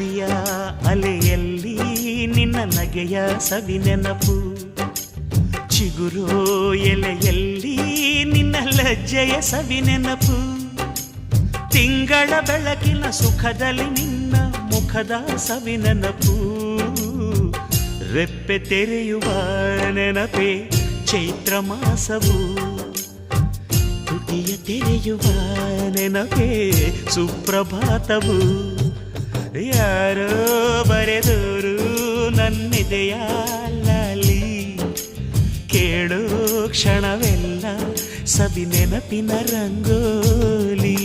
ನದಿಯ ಅಲೆಯಲ್ಲಿ ನಿನ್ನ ನಗೆಯ ಸವಿ ನೆನಪು, ಚಿಗುರೋ ಎಲೆಯಲ್ಲಿ ನಿನ್ನ ಲಜ್ಜೆಯ ಸವಿ ನೆನಪು, ತಿಂಗಳ ಬೆಳಕಿನ ಸುಖದಲ್ಲಿ ನಿನ್ನ ಮುಖದ ಸವಿ ನೆನಪು, ರೆಪ್ಪೆ ತೆರೆಯುವ ನೆನಪೇ ಚೈತ್ರ ಮಾಸವು, ತುಟಿಯ ತೆರೆಯುವ ನೆನಪೇ ಸುಪ್ರಭಾತವು, ಯಾರೋ ಬರೆದೋರು ನನ್ನೆದೆಯ ಲಾಲಿ, ಕೇಳೋ ಕ್ಷಣವೆಲ್ಲ ಸವಿ ನೆನಪಿನ ರಂಗೋಲಿ.